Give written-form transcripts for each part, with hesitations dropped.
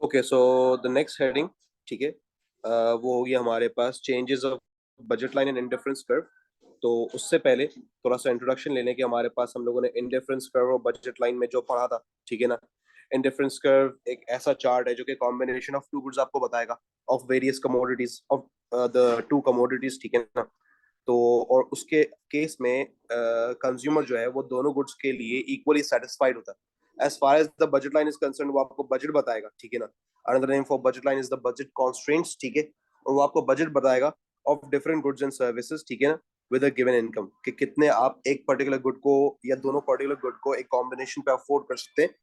Okay, so the next heading, ठीक है, वो होगी हमारे पास changes of budget line and indifference curve. तो उससे पहले थोड़ा सा इंट्रोडक्शन लेने के, हमारे पास हम लोगों ने इंडिफरेंस कर्व और बजट लाइन में जो पढ़ा था, ठीक है ना। इंडिफरेंस कर्व एक ऐसा चार्ट है जो कि कॉम्बिनेशन ऑफ टू गुड्स आपको बताएगा, of various commodities, of the two commodities, ठीक है ना। तो और उसके केस में कंज्यूमर जो है वो दोनों गुड्स के लिए इक्वली सेटिस्फाइड होता है। As far as the budget line is concern, वो आपको बजट बताएगा, ठीक है ना। Another name for budget line is the budget constraints, ठीक है। और वो आपको बजट बताएगा of different goods and services, ठीक है ना, विद अ गिवन इनकम, कि कितने आप एक पर्टिकुलर गुड को या दोनों पर्टिकुलर गुड को एक कॉम्बिनेशन पे अफोर्ड कर सकते हैं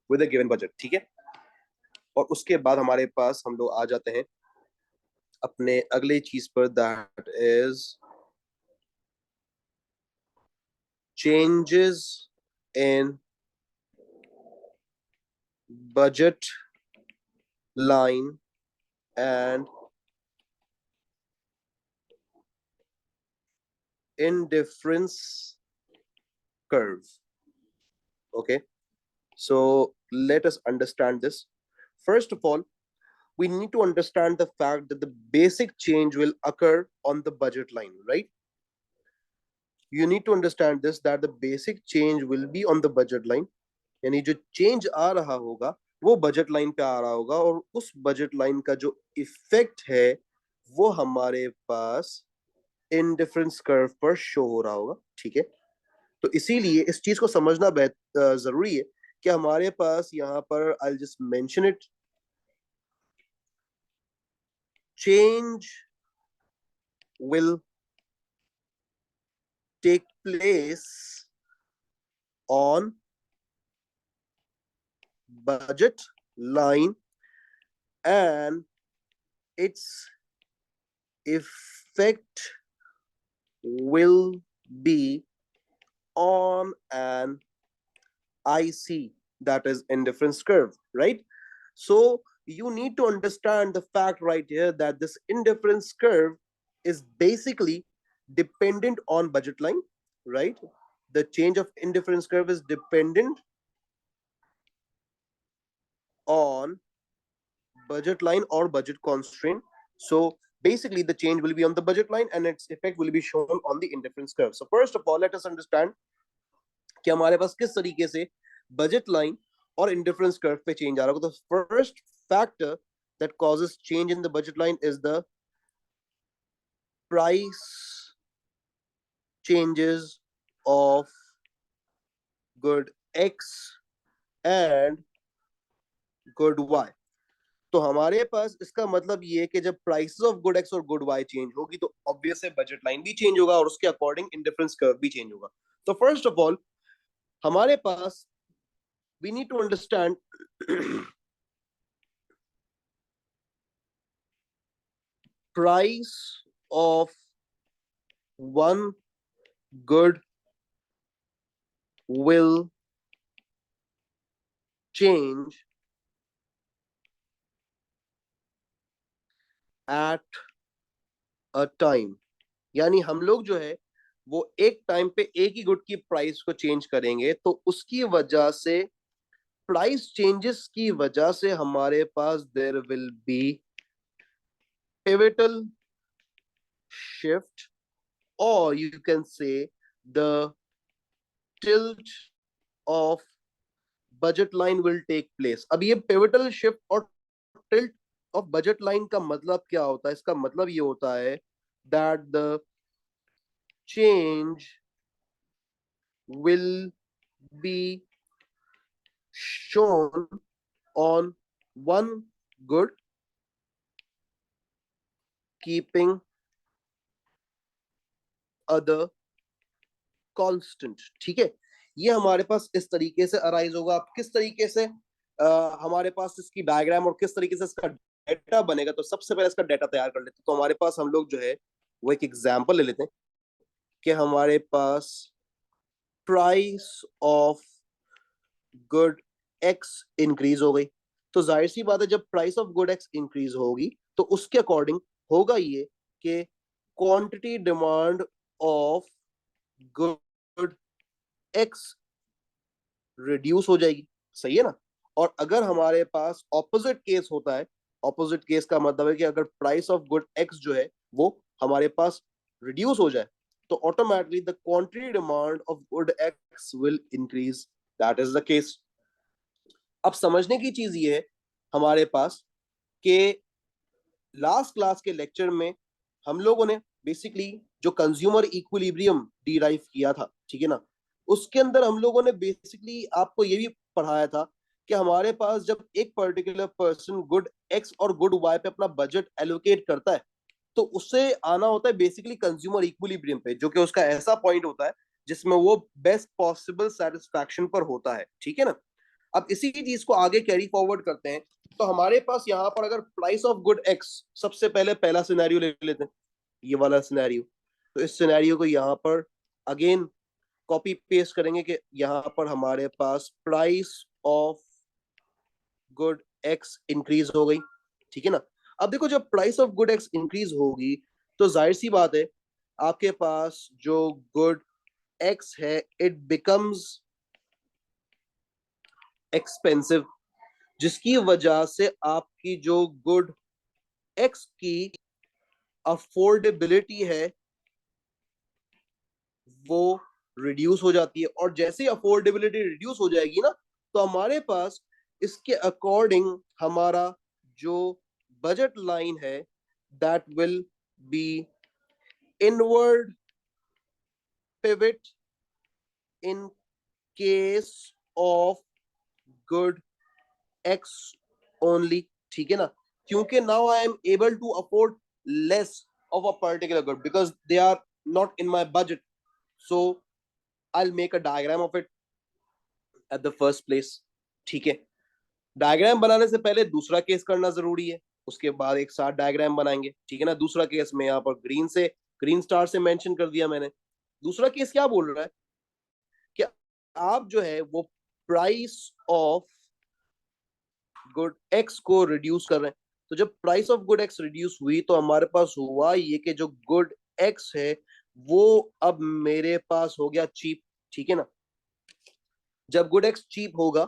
विद अ गिवन बजट, ठीक है। और उसके बाद हमारे पास हम लोग आ जाते हैं अपने अगले चीज पर, that is changes in budget line and indifference curve. Okay, so let us understand this. First of all, we need to understand the fact that the basic change will occur on the budget line, right? You need to understand this, that the basic change will be on the budget line. यानी जो change आ रहा होगा वो budget line पे आ रहा होगा, और उस बजट लाइन का जो इफेक्ट है वो हमारे पास इंडिफरेंस कर्व पर शो हो रहा होगा, ठीक है। तो इसीलिए इस चीज को समझना जरूरी है कि हमारे पास यहाँ पर, I just mention it, change will take place on budget line and its effect will be on an IC, that is indifference curve, right? So you need to understand the fact right here that this indifference curve is basically dependent on budget line, right? The change of indifference curve is dependent on budget line or budget constraint. So basically the change will be on the budget line and its effect will be shown on the indifference curve. So first of all, let us understand कि हमारे पास किस तरीके से budget line और indifference curve पे change आ रहा होगा। तो first factor that causes change in the budget line is the price changes of good X and good Y. तो हमारे पास इसका मतलब ये है कि जब प्राइसेस ऑफ गुड एक्स और गुड वाई चेंज होगी तो ऑब्वियस है बजट लाइन भी चेंज होगा और उसके अकॉर्डिंग इंडिफरेंस कर्व भी चेंज होगा। तो फर्स्ट ऑफ ऑल हमारे पास we need to understand price of one good will change at a time। यानी हम लोग जो है वो एक टाइम पे एक ही गुड की प्राइस को चेंज करेंगे, तो उसकी वजह से, प्राइस चेंजेस की वजह से हमारे पास there will be pivotal shift, or you can say the tilt of budget line will take place। अब ये pivotal shift और tilt of budget line का मतलब क्या होता है? इसका मतलब ये होता है that the change will be shown on one good keeping other constant, ठीक है। ये हमारे पास इस तरीके से अराइज होगा। अब किस तरीके से हमारे पास इसकी डायग्राम और किस तरीके से इसका डेटा बनेगा, तो सबसे पहले इसका डेटा तैयार कर लेते हैं। तो हमारे पास हम लोग जो है वो एक एग्जांपल ले लेते हैं कि हमारे पास price of good X increase हो गई। तो जाहिर सी बात है जब price of good X increase होगी तो उसके अकॉर्डिंग होगा ये कि quantity demand of good X reduce हो जाएगी, सही है ना। और अगर हमारे पास ऑपोजिट केस होता है, ऑपोजिट केस का मतलब है कि अगर प्राइस ऑफ गुड एक्स जो है वो हमारे पास रिड्यूस हो जाए, तो automatically the quantity demand of good x will increase. That is the case. अब समझने की चीज ये है हमारे पास कि लास्ट क्लास के लेक्चर में हम लोगों ने बेसिकली जो कंज्यूमर इक्विलिब्रियम डिराइव किया था, ठीक है ना, उसके अंदर हम लोगों ने बेसिकली आपको ये भी पढ़ाया था कि हमारे पास जब एक पर्टिकुलर पर्सन गुड एक्स और गुड वाई पे अपना बजट एलोकेट करता है, तो उससे आना होता है बेसिकली कंज्यूमर इक्विलिब्रियम पे, जो कि उसका ऐसा पॉइंट होता है जिसमें वो बेस्ट पॉसिबल सेटिस्फैक्शन पर होता है, ठीक है ना। अब इसी चीज को आगे कैरी फॉरवर्ड करते हैं, तो हमारे पास यहाँ पर अगर प्राइस ऑफ गुड एक्स, सबसे पहले पहला सिनेरियो ले लेते हैं, ये वाला सिनेरियो। तो इस सिनेरियो को यहाँ पर अगेन कॉपी पेस्ट करेंगे कि यहाँ पर हमारे पास price of good X increase हो गई, ठीक है ना। अब देखो जब price of good X increase होगी, तो जाहिर सी बात है आपके पास जो गुड एक्स है इट बिकम्स एक्सपेंसिव, जिसकी वजह से आपकी जो गुड एक्स की अफोर्डेबिलिटी है वो रिड्यूस हो जाती है। और जैसे अफोर्डेबिलिटी रिड्यूस हो जाएगी ना, तो हमारे पास इसके अकॉर्डिंग हमारा जो बजट लाइन है that will be inward pivot in case of good X only, ठीक है ना। क्योंकि now I am able to afford less of a particular good because they are not in my budget, so I'll make a diagram of it at the first place, ठीक है। Diagram बनाने से पहले दूसरा केस करना जरूरी है, उसके बाद एक साथ डायग्राम बनाएंगे, ठीक है ना। दूसरा केस में यहाँ पर ग्रीन स्टार से मेंशन कर दिया मैंने। दूसरा केस क्या बोल रहा है कि आप जो है वो प्राइस ऑफ गुड एक्स को रिड्यूस कर रहे हैं। तो जब price of good X reduce हुई तो हमारे पास हुआ ये कि जो गुड एक्स है वो अब मेरे पास हो गया चीप, ठीक है ना। जब गुड एक्स चीप होगा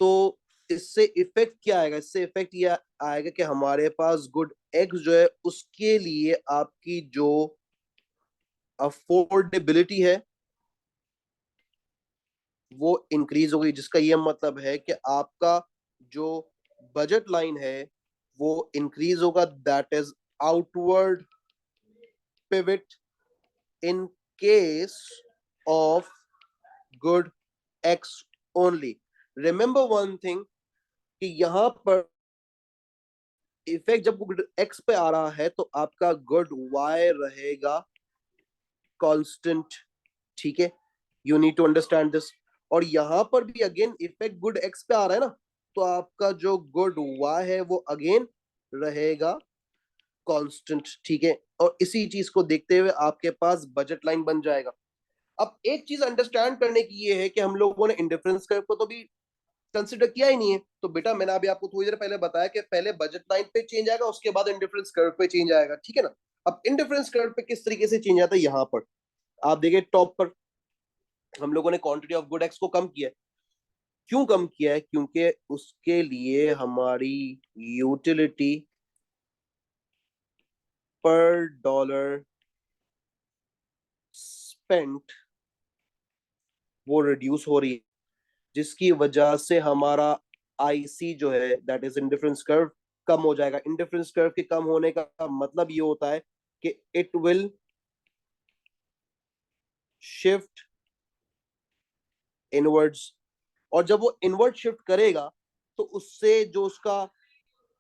तो इससे इफेक्ट क्या आएगा, इससे इफेक्ट ये आएगा कि हमारे पास गुड एक्स जो है उसके लिए आपकी जो अफोर्डेबिलिटी है वो इंक्रीज हो गई, जिसका ये मतलब है कि आपका जो बजट लाइन है वो इंक्रीज होगा। That is outward pivot in case of good X only. Remember one thing कि यहां पर इफेक्ट जब गुड एक्स पे आ रहा है तो आपका गुड वाई रहेगा कांस्टेंट, ठीक है। You need to understand this. और यहां पर भी अगेन इफेक्ट गुड एक्स पे आ रहा है ना, तो आपका जो गुड वाई है वो अगेन रहेगा कांस्टेंट, ठीक है। और इसी चीज को देखते हुए आपके पास बजट लाइन बन जाएगा। अब एक चीज अंडरस्टैंड करने की ये है कि हम लोगों ने इंडिफरेंस कर्व को तो भी कंसिडर किया ही नहीं है। तो बेटा मैंने अभी आपको थोड़ी देर पहले बताया कि पहले बजट लाइन पे चेंज आएगा, उसके बाद इंडिफरेंस कर्व पे चेंज आएगा, ठीक है ना। अब इंडिफरेंस कर्व पे किस तरीके से चेंज आता है, यहाँ पर आप देखिए टॉप पर हम लोगों ने क्वांटिटी ऑफ गुड एक्स को कम किया है। क्यों कम किया है? क्योंकि उसके लिए हमारी यूटिलिटी पर डॉलर स्पेंट वो रिड्यूस हो रही है, जिसकी वजह से हमारा आईसी जो है दैट इज इंडिफरेंस कर्व कम हो जाएगा। इंडिफरेंस कर्व के कम होने का मतलब ये होता है कि इट विल शिफ्ट इनवर्ड्स। और जब वो इनवर्ड शिफ्ट करेगा तो उससे जो उसका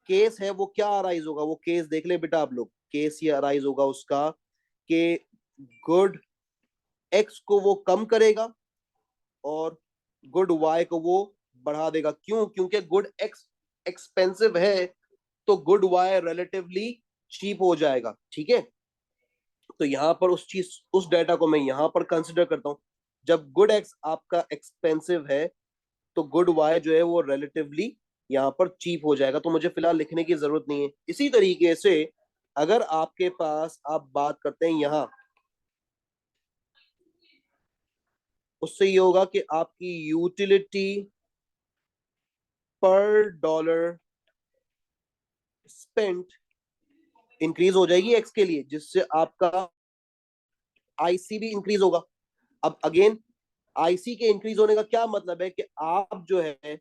केस है वो क्या अराइज होगा, वो केस देख ले बेटा आप लोग। केस ये अराइज होगा उसका कि गुड एक्स को वो कम करेगा और गुड वाई को वो बढ़ा देगा। क्यों? क्योंकि गुड एक्स एक्सपेंसिव है तो गुड वाई रिलेटिवली चीप हो जाएगा, ठीक है। तो यहाँ पर उस डाटा को मैं यहाँ पर कंसिडर करता हूँ। जब गुड एक्स आपका एक्सपेंसिव है तो गुड वाई जो है वो रिलेटिवली यहाँ पर चीप हो जाएगा। तो मुझे फिलहाल लिखने की जरूरत नहीं है। इसी तरीके से अगर आपके पास आप बात करते हैं यहाँ, उससे ये होगा कि आपकी यूटिलिटी पर डॉलर स्पेंट इंक्रीज हो जाएगी एक्स के लिए, जिससे आपका आईसी भी इंक्रीज होगा। अब अगेन आईसी के इंक्रीज होने का क्या मतलब है कि आप जो है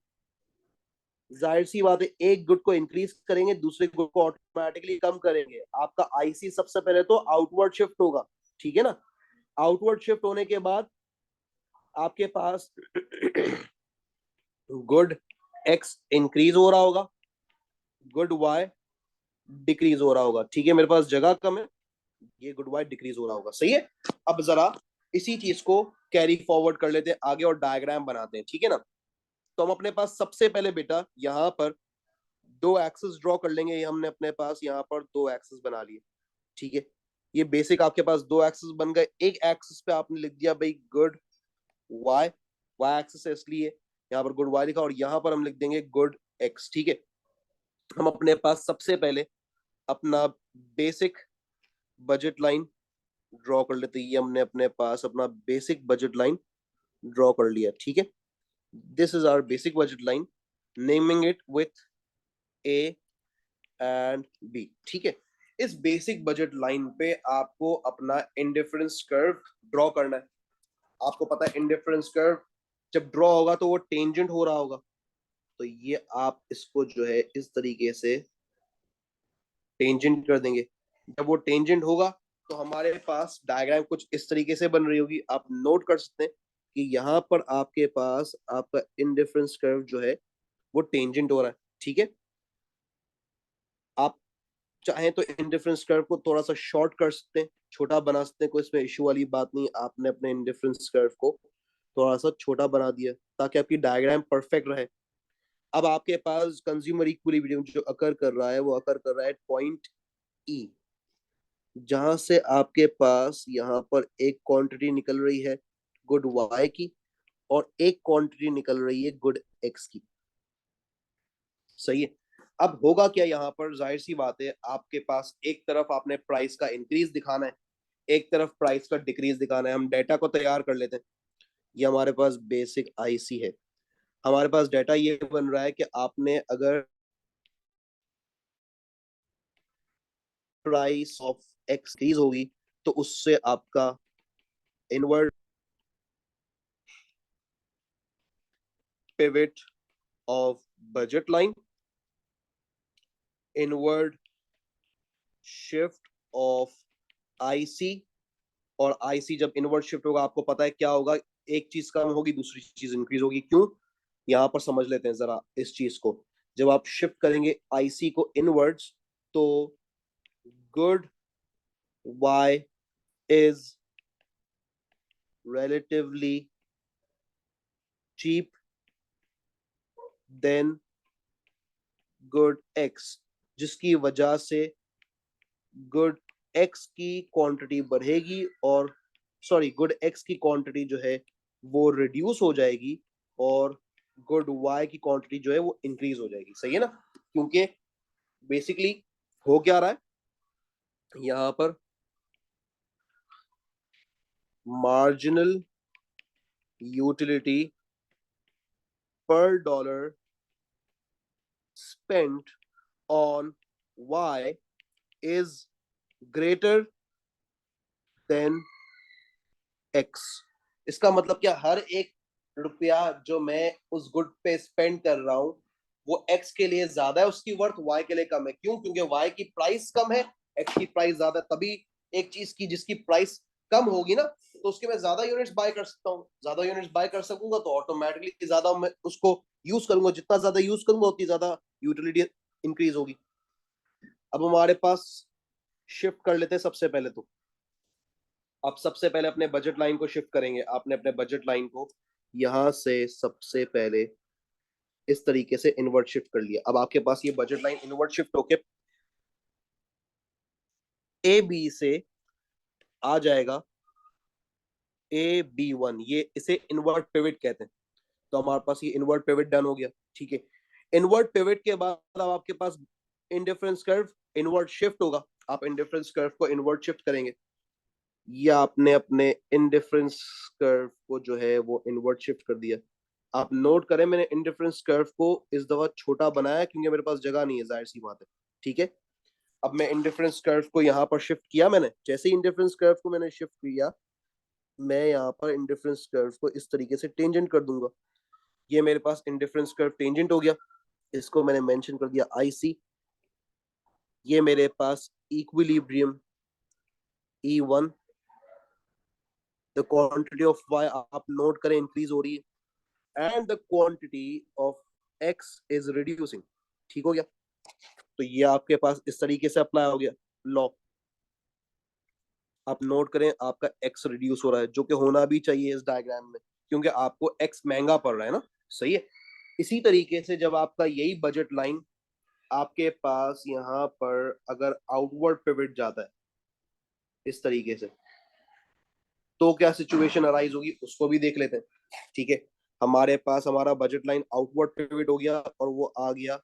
जाहिर सी बात है एक गुड को इंक्रीज करेंगे, दूसरे गुड को ऑटोमेटिकली कम करेंगे। आपका आईसी सबसे पहले तो आउटवर्ड शिफ्ट होगा, ठीक है ना। आउटवर्ड शिफ्ट होने के बाद आपके पास गुड एक्स इंक्रीज हो रहा होगा, गुड वाई डिक्रीज हो रहा होगा। ठीक है, मेरे पास जगह कम है, ये गुड वाई डिक्रीज हो रहा होगा। सही है। अब जरा इसी चीज को कैरी फॉरवर्ड कर लेते हैं आगे और डायग्राम बनाते हैं, ठीक है ना। तो हम अपने पास सबसे पहले बेटा यहाँ पर दो एक्सेस ड्रॉ कर लेंगे। ये हमने अपने पास यहाँ पर दो एक्सेस बना लिए, ठीक है। ये बेसिक आपके पास दो एक्सेस बन गए। एक एक्सेस पे आपने लिख दिया भाई गुड वाई, वाई एक्सेस है इसलिए यहाँ पर गुड वाई लिखा, और यहाँ पर हम लिख देंगे गुड एक्स, ठीक है। हम अपने पास सबसे पहले अपना बेसिक बजट लाइन ड्रॉ कर लेते हैं। ये हमने अपने पास अपना बेसिक बजट लाइन ड्रॉ कर लिया, ठीक है। This is our basic budget line, naming it with A and B, ठीक है। इस बेसिक बजट लाइन पे आपको अपना इंडिफरेंस कर्व ड्रॉ करना है। आपको पता है इंडिफरेंस कर्व जब ड्रॉ होगा तो वो टेंजेंट हो रहा होगा, तो ये आप इसको जो है इस तरीके से टेंजेंट कर देंगे। जब वो टेंजेंट होगा तो हमारे पास डायग्राम कुछ इस तरीके से बन रही होगी। आप नोट कर सकते हैं कि यहाँ पर आपके पास आपका इंडिफरेंस कर्व जो है वो टेंजेंट हो रहा है, ठीक है। आप चाहें तो इंडिफरेंस कर्व को थोड़ा सा शॉर्ट कर सकते हैं, छोटा बना सकते हैं, कोई इसमें इशू वाली बात नहीं। आपने अपने इंडिफरेंस कर्व को थोड़ा सा छोटा बना दिया ताकि आपकी डायग्राम परफेक्ट रहे। अब आपके पास कंज्यूमर इक्विलिब्रियम जो अकर कर रहा है वो अकर कर रहा है पॉइंट ई, जहां से आपके पास यहाँ पर एक क्वांटिटी निकल रही है गुड वाई की और एक क्वांटिटी निकल रही है गुड एक्स की। सही है। अब होगा क्या यहाँ पर, जाहिर सी बात है आपके पास एक तरफ आपने प्राइस का इंक्रीज दिखाना है, एक तरफ प्राइस का डिक्रीज दिखाना है। हम डेटा को तैयार कर लेते हैं। ये हमारे पास बेसिक आईसी है। हमारे पास डेटा ये बन रहा है कि आपने अगर प्राइस ऑफ एक्स इंक्रीज होगी तो उससे आपका inward pivot of budget line, inward shift of IC, और आईसी जब इनवर्ड शिफ्ट होगा आपको पता है क्या होगा, एक चीज कम होगी दूसरी चीज इंक्रीज होगी। क्यों, यहां पर समझ लेते हैं जरा इस चीज को। जब आप शिफ्ट करेंगे आईसी को इनवर्ड्स तो good Y is relatively cheap than good x, जिसकी वजह से गुड x की क्वांटिटी बढ़ेगी और गुड x की क्वांटिटी जो है वो रिड्यूस हो जाएगी और गुड y की क्वांटिटी जो है वो इंक्रीज हो जाएगी। सही है ना। क्योंकि बेसिकली हो क्या रहा है यहाँ पर, marginal utility per dollar spent on Y is greater than X। इसका मतलब क्या, हर एक रुपया जो मैं उस गुड पे स्पेंड कर रहा हूं वो X के लिए ज्यादा है, उसकी वर्थ Y के लिए कम है। क्यों, क्योंकि Y की प्राइस कम है, X की प्राइस ज्यादा है। तभी एक चीज की जिसकी प्राइस कम होगी ना तो उसके मैं ज्यादा यूनिट्स बाय कर सकता हूँ। ज्यादा यूनिट्स बाय कर सकूंगा तो ऑटोमेटिकली ज्यादा मैं उसको यूज करूंगा, जितना ज्यादा यूज करूंगा उतनी ज्यादा यूटिलिटी इंक्रीज होगी। अब हमारे पास शिफ्ट कर लेते हैं सबसे पहले तो। आप सबसे पहले अपने बजट लाइन को शिफ्ट करेंगे। आपने अपने बजट लाइन को यहां से सबसे पहले इस तरीके से इनवर्ट शिफ्ट कर लिया। अब आपके पास ये बजट लाइन इनवर्ट शिफ्ट होके ए बी से आ जाएगा ए बी वन, ये इसे इनवर्ट पिवट कहते हैं। तो हमारे पास ये इनवर्ट पिवट डन हो गया, ठीक है। इनवर्ट पिवट के बाद अब आपके पास इंडिफरेंस कर्व इनवर्ट शिफ्ट होगा। आप इंडिफरेंस कर्व को इनवर्ट शिफ्ट करेंगे, या आपने अपने इंडिफरेंस कर्व को जो है वो इनवर्ट शिफ्ट कर दिया। आप नोट करें, मैंने इंडिफरेंस कर्व को इस दफा छोटा बनाया क्योंकि मेरे पास जगह नहीं है, जाहिर सी बात है, ठीक है। अब मैं इंडिफरेंस कर्व को यहाँ पर शिफ्ट किया, मैंने जैसे ही इंडिफरेंस कर्व को मैंने शिफ्ट किया, मैं यहाँ पर इंडिफरेंस कर्व को इस तरीके से टेंजेंट कर दूंगा। ये मेरे पास इंडिफरेंस कर्व टेंजेंट हो गया, इसको मैंने मेंशन कर दिया IC। ये मेरे पास equilibrium E1, the quantity of y आप नोट करें इंक्रीज हो रही है, and the quantity of x is reducing. ठीक हो गया, तो ये आपके पास इस तरीके से अप्लाई हो गया लॉ। आप नोट करें, आपका x रिड्यूस हो रहा है, जो कि होना भी चाहिए इस डायग्राम में, क्योंकि आपको x महंगा पड़ रहा है ना, सही है। इसी तरीके से जब आपका यही बजट लाइन आपके पास यहाँ पर अगर आउटवर्ड पिवट जाता है इस तरीके से, तो क्या सिचुएशन अराइज होगी उसको भी देख लेते हैं, ठीक है। हमारे पास हमारा बजट लाइन आउटवर्ड पिवट हो गया और वो आ गया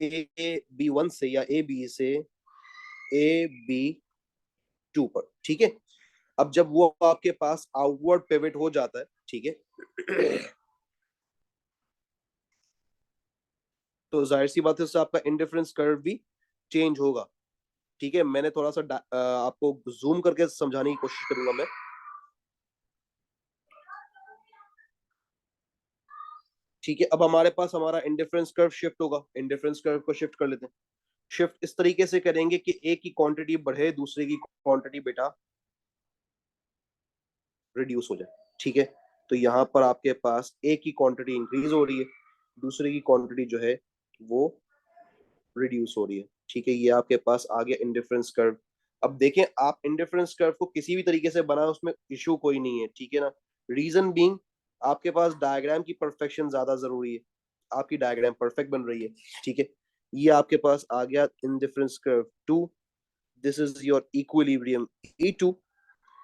AB1 से या AB से AB2 पर, ठीक है। अब जब वो आपके पास आउटवर्ड पिवट हो जाता है, ठीक है, तो जाहिर सी बात है उससे आपका इंडिफरेंस कर्व भी चेंज होगा, ठीक है। मैंने थोड़ा सा आपको जूम करके समझाने की कोशिश करूंगा मैं। ठीक है, अब हमारे पास हमारा इंडिफरेंस कर्व शिफ्ट होगा, इंडिफरेंस कर्व को शिफ्ट कर लेते हैं। शिफ्ट इस तरीके से करेंगे कि एक की क्वांटिटी बढ़े, दूसरे की क्वांटिटी बेटा रिड्यूस हो जाए, ठीक है। तो यहाँ पर आपके पास एक की क्वांटिटी इंक्रीज हो रही है, दूसरे की क्वांटिटी जो है वो रिड्यूस हो रही है, ठीक है। ये आपके पास आ गया इंडिफरेंस कर्व। अब देखें, आप इंडिफरेंस कर्व को किसी भी तरीके से बनाए, उसमें इशू कोई नहीं है, ठीक है ना। रीजन बीइंग, आपके पास डायग्राम की परफेक्शन ज्यादा जरूरी है, आपकी डायग्राम परफेक्ट बन रही है, ठीक है। ये आपके पास आ गया indifference curve 2, this is your equilibrium E2,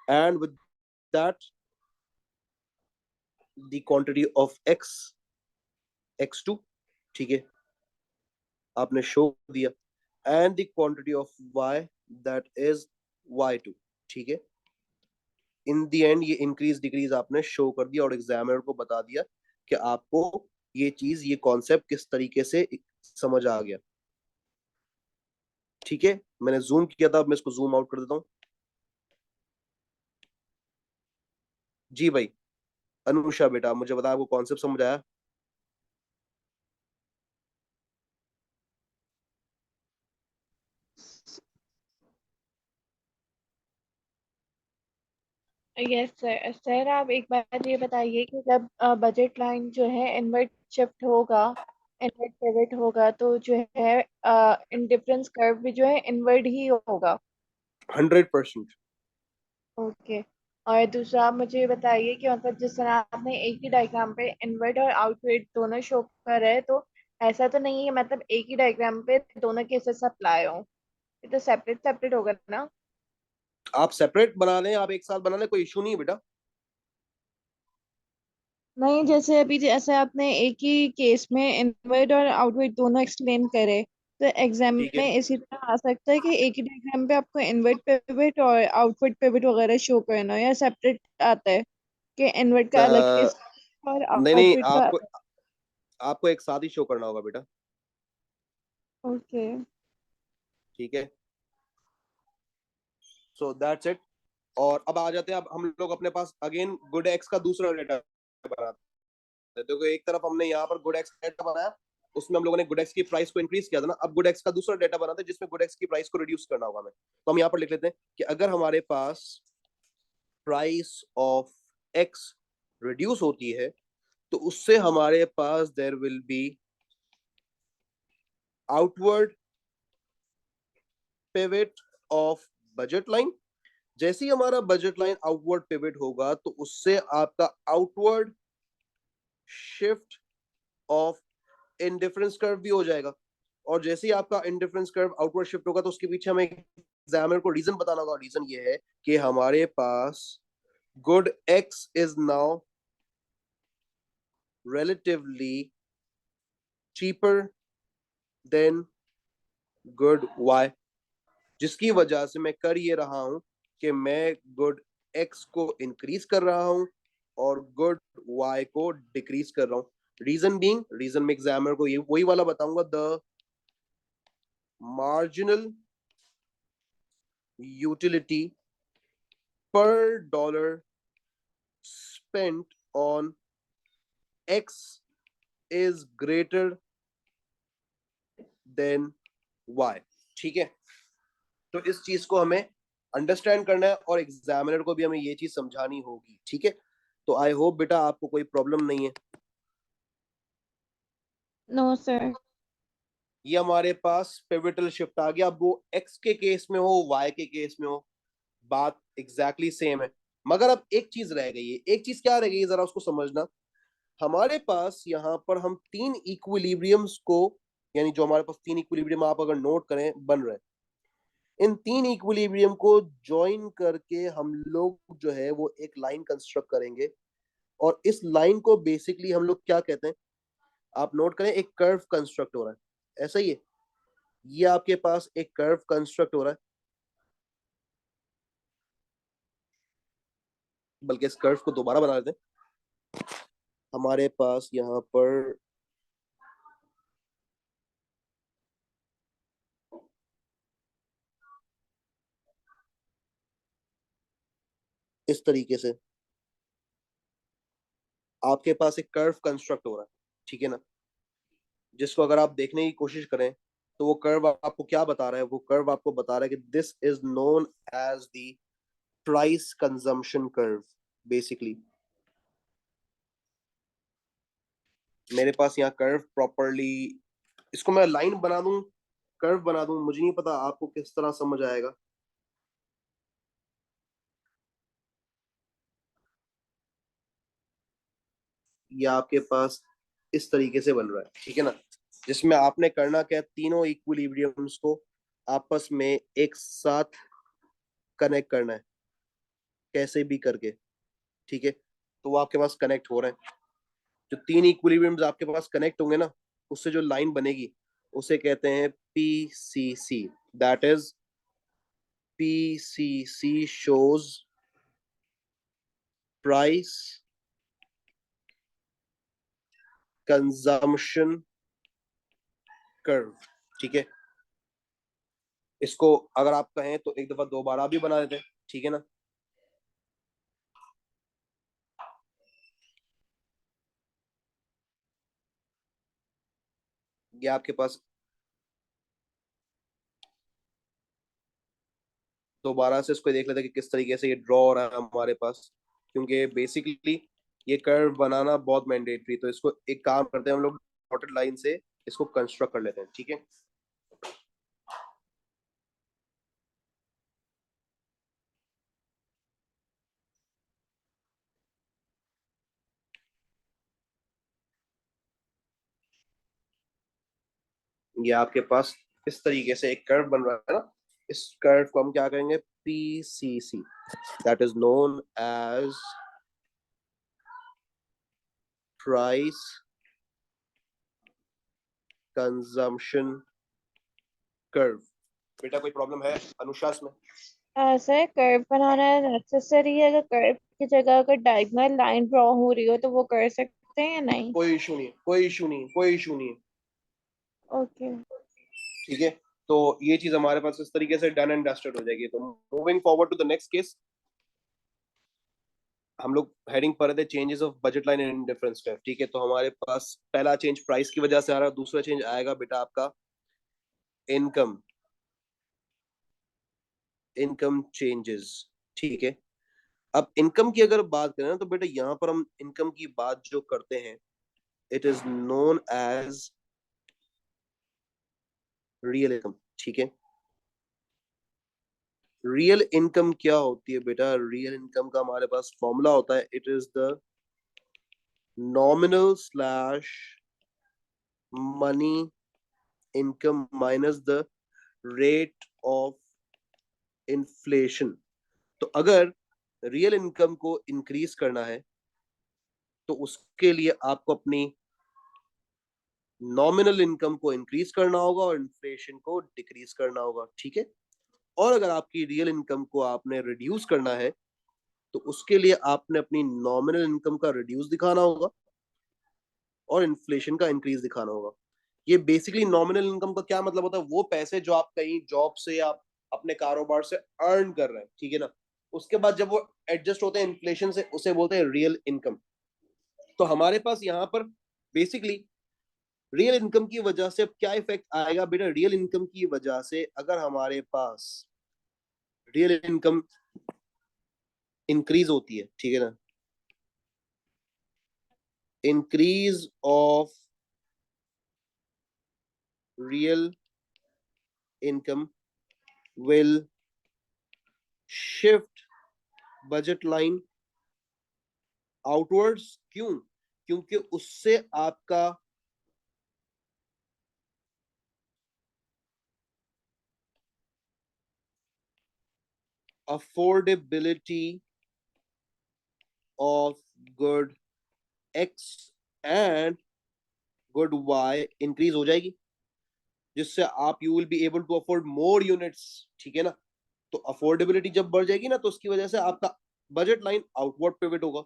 and with that the quantity of X2, ठीक है, आपने शो दिया, and the quantity of Y, that is Y2, ठीक है। इन द एंड ये इंक्रीज डिक्रीज आपने शो कर दिया और एग्जामिनर को बता दिया कि आपको ये चीज, ये कॉन्सेप्ट किस तरीके से समझ आ गया, ठीक है। मैंने जूम किया था, अब मैं इसको जूम आउट कर देता हूँ। जी भाई, अनुषा बेटा मुझे बता, आपको कॉन्सेप्ट समझ आया? Yes sir. सर आप एक बात ये बताइए कि जब बजट लाइन जो है इनवर्ट शिफ्ट होगा, इनवर्ट पिवट होगा, तो जो है इंडिफरेंस कर्व भी जो है इनवर्ट ही होगा। 100%। ओके। और दूसरा आप मुझे बताइए कि मतलब जिस तरह आपने एक ही डायग्राम पे इनवर्ट और आउटवर्ट दोनों शो कर है, तो ऐसा तो नहीं है मतलब एक ही डायग्राम पे दोनों केसेस अप्लाई हो? ये तो सेपरेट सेपरेट होगा ना? आप सेपरेट बना लें, आप एक साथ बना लें, कोई इशू नहीं है बेटा। नहीं, जैसे अभी जैसे आपने एक ही केस में इनवर्ट और आउटवर्ट दोनों एक्सप्लेन करे, तो एग्जाम ठीक है, में इसी तरह आ सकता है कि एक ही डायग्राम पे आपको इनवर्ट पिवट और आउटवर्ट पिवट वगैरह शो करना हो, या सेपरेट आता है कि इनवर्ट का अलग केस और नहीं नहीं, आउटवर्ट का आपको अलग? आपको एक साथ ही शो करना होगा बेटा, ओके। ठीक है। So that's it. और अब आ जाते हैं, अब हम लोग अपने पास अगेन गुड एक्स का दूसरा डेटा बनाते हैं। तो एक तरफ हमने यहाँ पर गुड एक्स डेटा बनाया, उसमें हम लोगों ने गुड एक्स की प्राइस को इंक्रीज किया था ना। अब गुड एक्स का दूसरा डेटा बनाते हैं जिसमें गुड एक्स की प्राइस को रिड्यूस करना होगा हमें। तो हम यहाँ पर लिख लेते हैं कि अगर हमारे पास प्राइस ऑफ एक्स रिड्यूस होती है, तो उससे हमारे पास there will be outward pivot of budget line. जैसे ही हमारा बजट लाइन आउटवर्ड पिवट होगा, तो उससे आपका outward shift of indifference curve भी हो जाएगा। और जैसे ही आपका इंडिफरेंस कर्व आउटवर्ड शिफ्ट होगा, तो उसके पीछे हमें एग्जामिनर को रीजन बताना होगा। रीजन ये है कि हमारे पास good X is now relatively cheaper than good y, जिसकी वजह से मैं कर ये रहा हूं कि मैं गुड एक्स को इंक्रीज कर रहा हूं, और गुड y को डिक्रीज कर रहा हूँ. रीजन में एग्जामिनर को ये वही वाला बताऊंगा, the marginal utility per dollar spent on X is greater than Y. ठीक है, तो इस चीज को हमें अंडरस्टैंड करना है और एग्जामिनर को भी हमें ये चीज समझानी होगी. ठीक है, तो आई होप बेटा आपको कोई प्रॉब्लम नहीं है. No sir. ये हमारे पास पिवटल शिफ्ट आ गया. अब वो एक्स के केस में हो वाई के केस में हो, बात एग्जैक्टली सेम है. मगर अब एक चीज रह गई है. एक चीज क्या रह गई है, जरा उसको समझना. हमारे पास यहाँ पर हम तीन इक्विलिब्रियम्स को, यानी जो हमारे पास तीन इक्विलिब्रियम आप अगर नोट करें बन रहे हैं, इन तीन इक्विलिब्रियम को ज्वाइन करके हम लोग जो है वो एक लाइन कंस्ट्रक्ट करेंगे. और इस लाइन को बेसिकली हम लोग क्या कहते हैं, आप नोट करें, एक कर्व कंस्ट्रक्ट हो रहा है. ऐसा ही है, ये आपके पास एक कर्व कंस्ट्रक्ट हो रहा है. बल्कि इस कर्व को दोबारा बना लेते हैं. हमारे पास यहाँ पर इस तरीके से आपके पास एक कर्व कंस्ट्रक्ट हो रहा है. ठीक है ना, जिसको अगर आप देखने की कोशिश करें तो वो कर्व आपको क्या बता रहा है, वो कर्व आपको बता रहा है कि this is known as the price consumption curve. Basically मेरे पास यहाँ कर्व प्रॉपरली, इसको मैं लाइन बना दूं, कर्व बना दूं, मुझे नहीं पता आपको किस तरह समझ आएगा. ये आपके पास इस तरीके से बन रहा है. ठीक है ना, जिसमें आपने करना क्या है, तीनों इक्विलिब्रियम्स को आपस में एक साथ कनेक्ट करना है, कैसे भी करके. ठीक है, तो वो आपके पास कनेक्ट हो रहे हैं. जो तीन इक्विलिब्रियम्स आपके पास कनेक्ट होंगे ना, उससे जो लाइन बनेगी उसे कहते हैं PCC. That is PCC shows price consumption curve. ठीक है, इसको अगर आप कहें तो एक दफा दोबारा भी बना देते हैं. ठीक है ना, ये आपके पास दोबारा से इसको देख लेते हैं कि किस तरीके से ये ड्रॉ हो रहा है हमारे पास. क्योंकि बेसिकली ये कर्व बनाना बहुत मैंडेटरी, तो इसको एक काम करते हैं हम लोग, डॉटेड लाइन से इसको कंस्ट्रक्ट कर लेते हैं. ठीक है, ये आपके पास इस तरीके से एक कर्व बन रहा है ना. इस कर्व को हम क्या करेंगे, PCC, that is known as price consumption curve. बेटा कोई प्रॉब्लम है अनुशास में? ऐसा है, कर्व बनाना नेसेसरी है? अगर कर्व की जगह अगर डायगोनल लाइन ड्रॉ हो रही हो तो वो कर सकते हैं या नहीं? कोई इशू नहीं है, कोई इशू नहीं है, कोई इशू नहीं है. ओके. ठीक है, तो ये चीज हमारे पास इस तरीके से डन एंड डस्टेड हो जाएगी. तो moving forward to the next case, हम लोग हेडिंग पर थे changes of budget line and difference curve. ठीक है, तो हमारे पास पहला चेंज प्राइस की वजह से आ रहा है, दूसरा चेंज आएगा बेटा आपका इनकम, इनकम चेंजेस. ठीक है, अब इनकम की अगर बात करें ना तो बेटा यहाँ पर हम इनकम की बात जो करते हैं, it is known as real income. ठीक है, रियल इनकम क्या होती है बेटा, रियल इनकम का हमारे पास फॉर्मूला होता है, it is the nominal slash money income minus the rate of inflation. तो अगर रियल इनकम को इंक्रीज करना है तो उसके लिए आपको अपनी नॉमिनल इनकम को इंक्रीज करना होगा और इन्फ्लेशन को डिक्रीज करना होगा. ठीक है, और अगर आपकी रियल इनकम को आपने रिड्यूस करना है तो उसके लिए आपने अपनी नॉमिनल इनकम का रिड्यूस दिखाना होगा और इन्फ्लेशन का इंक्रीज दिखाना होगा। ये बेसिकली नॉमिनल इनकम का क्या मतलब होता है, वो पैसे जो आप कहीं जॉब से या अपने कारोबार से अर्न कर रहे हैं, ठीक है ना, उसके बाद जब वो एडजस्ट होते हैं इन्फ्लेशन से, उसे बोलते हैं रियल इनकम। तो हमारे पास यहाँ पर बेसिकली रियल इनकम की वजह से अब क्या इफेक्ट आएगा बेटा, रियल इनकम की वजह से अगर हमारे पास रियल इनकम इंक्रीज होती है, ठीक है ना, increase of real income will shift budget line outwards. क्यों? क्योंकि उससे आपका affordability of good X and good Y increase हो जाएगी, जिससे आप you will be able to afford more units, ठीक है ना। तो अफोर्डेबिलिटी जब बढ़ जाएगी ना, तो उसकी वजह से आपका बजट लाइन आउटवर्ड पिवट होगा।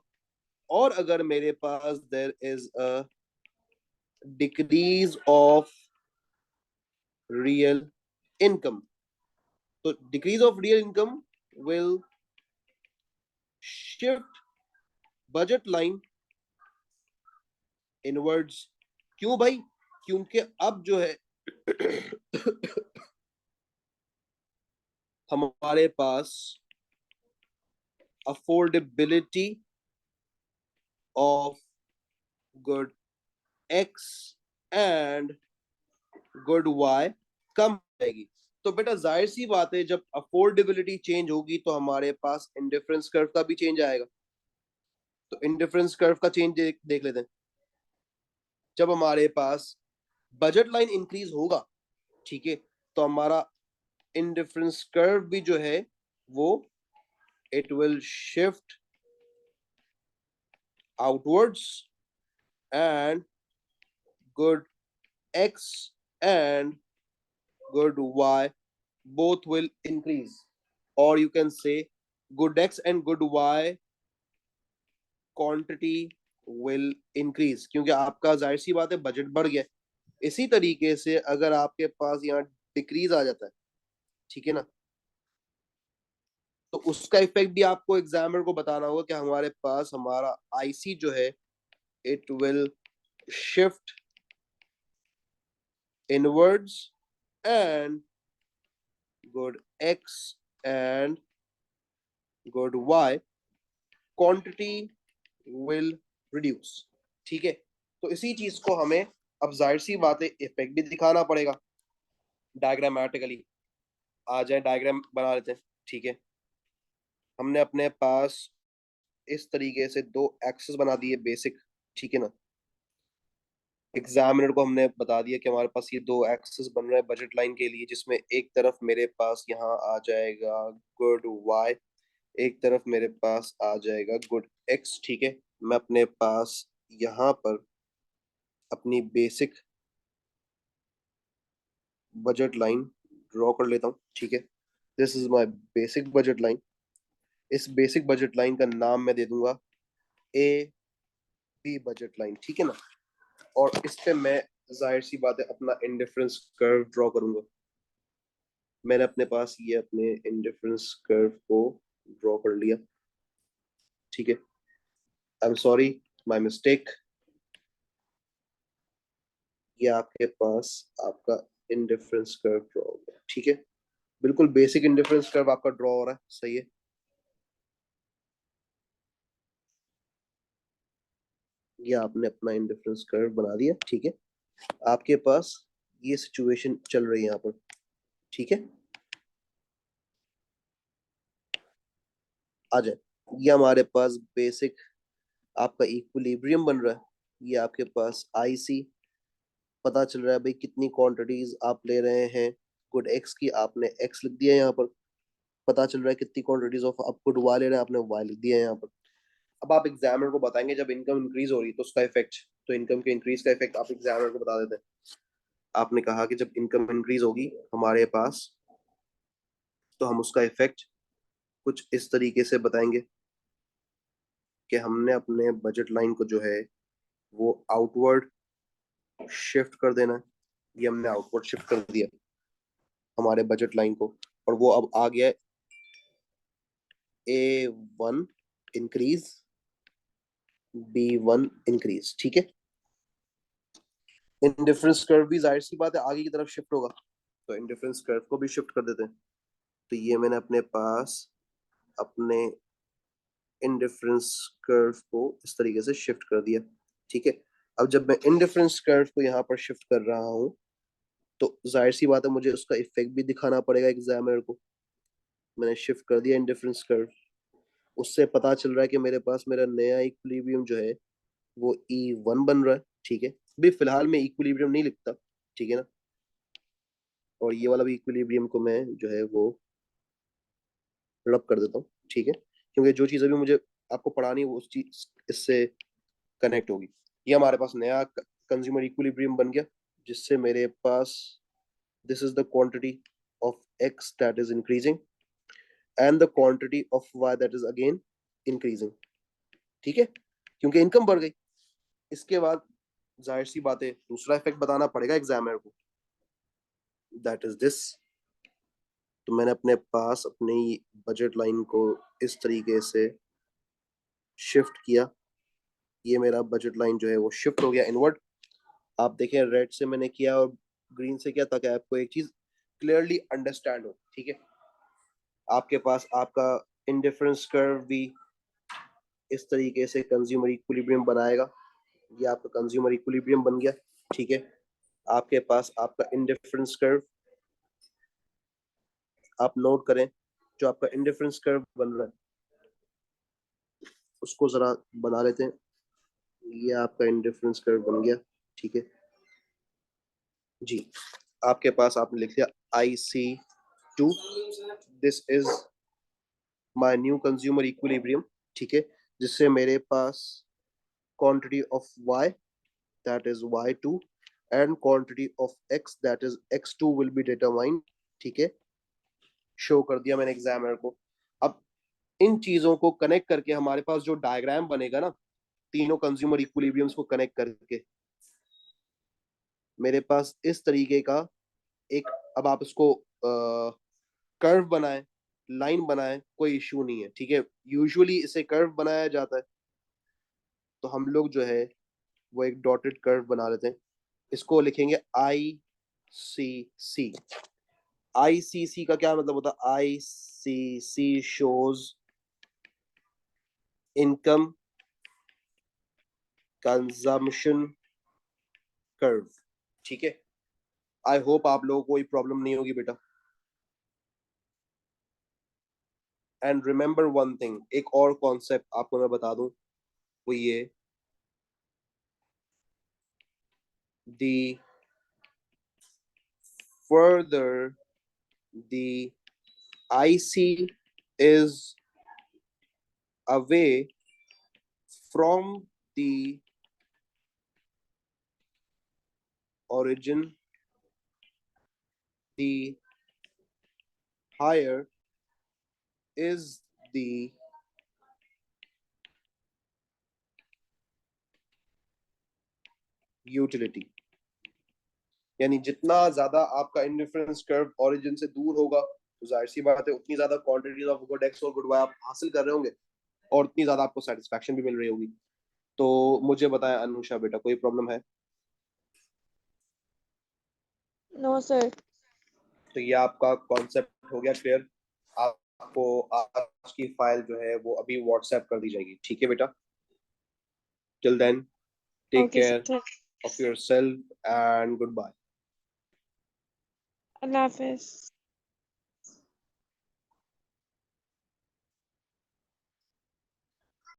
और अगर मेरे पास there is a decrease of real income, तो decrease of real income will shift budget line inwards. क्यों भाई? क्योंकि अब जो है हमारे पास affordability of good X and good Y कम हो जाएगी। तो बेटा जाहिर सी बात है, जब अफोर्डेबिलिटी चेंज होगी तो हमारे पास इंडिफरेंस कर्व का भी चेंज आएगा। तो इंडिफरेंस कर्व का चेंज देख लेते हैं। जब हमारे पास बजट लाइन इंक्रीज होगा, ठीक है, तो हमारा इंडिफरेंस कर्व भी जो है वो it will shift outwards and good X and good y both will increase, or you can say good x and good y quantity will increase, क्योंकि आपका जाहिर सी बात है बजट बढ़ गया। इसी तरीके से अगर आपके पास यहाँ डिक्रीज आ जाता है, ठीक है ना, तो उसका इफेक्ट भी आपको एग्जामिनर को बताना होगा कि हमारे पास हमारा आईसी जो है it will shift inwards and good X and good Y quantity will reduce. ठीक है, तो इसी चीज को हमें अब जाहिर सी बात है इफेक्ट भी दिखाना पड़ेगा डायग्रामेटिकली। आ जाए डायग्राम बना लेते हैं, ठीक है। हमने अपने पास इस तरीके से दो एक्सेस बना दिए बेसिक, ठीक है ना। एग्जामिनर को हमने बता दिया कि हमारे पास ये दो एक्सेस बन रहे हैं बजट लाइन के लिए, जिसमें एक तरफ मेरे पास यहाँ आ जाएगा गुड वाई, एक तरफ मेरे पास आ जाएगा गुड एक्स, ठीक है। मैं अपने पास यहाँ पर अपनी बेसिक बजट लाइन ड्रॉ कर लेता हूँ, ठीक है। This is my basic budget line. इस बेसिक बजट लाइन का नाम मैं दे दूंगा ए बी बजट लाइन, ठीक है ना। और इस पे मैं जाहिर सी बात है अपना इंडिफरेंस कर्व ड्रॉ करूंगा। मैंने अपने पास ये अपने इंडिफरेंस कर्व को ड्रॉ कर लिया, ठीक है। I am sorry, my mistake. ये आपके पास आपका इंडिफरेंस कर्व ड्रॉ हो गया, ठीक है। बिल्कुल बेसिक इंडिफरेंस कर्व आपका ड्रॉ हो रहा है, सही है। ये आपने अपना इंडिफरेंस कर्व बना दिया, ठीक है। आपके पास ये सिचुएशन चल रही है यहाँ पर, ठीक है। आ जाए, ये हमारे पास बेसिक आपका इक्विलिब्रियम बन रहा है। ये आपके पास आईसी पता चल रहा है भाई कितनी क्वांटिटीज आप ले रहे हैं गुड एक्स की, आपने एक्स लिख दिया यहाँ पर। पता चल रहा है कितनी क्वांटिटीज ऑफ आप गुड वाई ले रहे हैं, आपने वाई लिख दिया है यहाँ पर। अब आप एग्जामिनर को बताएंगे जब इनकम इंक्रीज हो रही है तो उसका इफेक्ट, तो इनकम के इंक्रीज का इफेक्ट आप एग्जामिनर को बता देते हैं। आपने कहा कि जब इनकम इंक्रीज होगी हमारे पास, तो हम उसका इफेक्ट कुछ इस तरीके से बताएंगे। कि हमने अपने बजट लाइन को जो है वो आउटवर्ड शिफ्ट कर देना है। ये हमने आउटवर्ड शिफ्ट कर दिया हमारे बजट लाइन को, और वो अब आ गया A1 इंक्रीज, B1 इंक्रीज। ठीक है, इंडिफरेंस कर्व भी जाहिर सी बात है आगे की तरफ शिफ्ट होगा, तो इंडिफरेंस कर्व को भी शिफ्ट कर देते हैं। तो ये मैंने अपने पास अपने इंडिफरेंस कर्व को इस तरीके से शिफ्ट कर दिया। ठीक है, अब जब मैं इंडिफरेंस कर्व को यहाँ पर शिफ्ट कर रहा हूँ तो जाहिर सी बात है मुझे उसका इफेक्ट भी दिखाना पड़ेगा एग्जामिनर को। मैंने शिफ्ट कर दिया इंडिफरेंस कर्व, उससे पता चल रहा है कि मेरे पास मेरा नया इक्विलिब्रियम जो है वो E1 बन रहा है। ठीक है, अभी फिलहाल मैं इक्विलिब्रियम नहीं लिखता, ठीक है ना, और ये वाला भी इक्विलिब्रियम को मैं जो है वो रब कर देता हूँ। ठीक है, क्योंकि जो चीज़ अभी मुझे आपको पढ़ानी है वो उस चीज इससे कनेक्ट होगी। ये हमारे पास नया कंज्यूमर इक्विलिब्रियम बन गया, जिससे मेरे पास this is the quantity of X that is increasing and the quantity of Y that is again increasing. ठीक है, क्योंकि इनकम बढ़ गई। इसके बाद जाहिर सी बात है दूसरा इफेक्ट बताना पड़ेगा एग्जामिनर को, दैट इज दिस। तो मैंने अपने पास अपनी बजट लाइन को इस तरीके से शिफ्ट किया। ये मेरा बजट लाइन जो है वो शिफ्ट हो गया इनवर्ड। आप देखें रेड से मैंने किया और ग्रीन से किया ताकि आपको एक चीज क्लियरली अंडरस्टैंड हो। ठीक है, आपके पास आपका इंडिफरेंस कर्व भी इस तरीके से कंज्यूमर इक्विलिब्रियम बनाएगा। ये आपका कंज्यूमर इक्विलिब्रियम बन गया। ठीक है, आपके पास आपका इंडिफरेंस कर्व, आप नोट करें जो आपका इंडिफरेंस कर्व बन रहा है उसको जरा बना लेते हैं। ये आपका इंडिफरेंस कर्व बन गया। ठीक है जी, आपके पास आपने लिख लिया IC2, this is my new consumer equilibrium. ठीक है, जिससे मेरे पास quantity of y that is y2 and quantity of x that is x2 will be determined। ठीक है, शो कर दिया मैंने एग्जामिनर को। अब इन चीजों को कनेक्ट करके हमारे पास जो डायग्राम बनेगा ना, तीनों कंज्यूमर इक्विलिब्रियम्स को कनेक्ट करके मेरे पास इस तरीके का एक, अब आप इसको कर्व बनाए, लाइन बनाए, कोई इश्यू नहीं है। ठीक है, यूजुअली इसे कर्व बनाया जाता है, तो हम लोग जो है वो एक डॉटेड कर्व बना लेते हैं। इसको लिखेंगे ICC। ICC का क्या मतलब होता है? ICC shows income consumption curve. ठीक है, आई होप आप लोगों को कोई प्रॉब्लम नहीं होगी बेटा। एंड रिमेंबर वन थिंग, एक और कॉन्सेप्ट आपको मैं बता दूं, वो ये, the further the IC is away from the origin, the higher is the utility। यानी जितना ज्यादा आपका इंडिफरेंस कर्व ओरिजिन से दूर होगा तो जाहिर सी बात है उतनी ज्यादा क्वांटिटीज ऑफ गुड एक्स और गुड वाई आप हासिल कर रहे होंगे, और उतनी ज्यादा आपको सेटिस्फैक्शन भी मिल रही होगी। तो मुझे बताएं अनुषा बेटा, कोई प्रॉब्लम है? No sir. तो ये आपका कॉन्सेप्ट हो गया क्लियर। आपको आज की फाइल जो है वो अभी व्हाट्सएप कर दी जाएगी। ठीक है बेटा, till then take okay care sir. Of yourself and goodbye. अल्लाह हाफिज।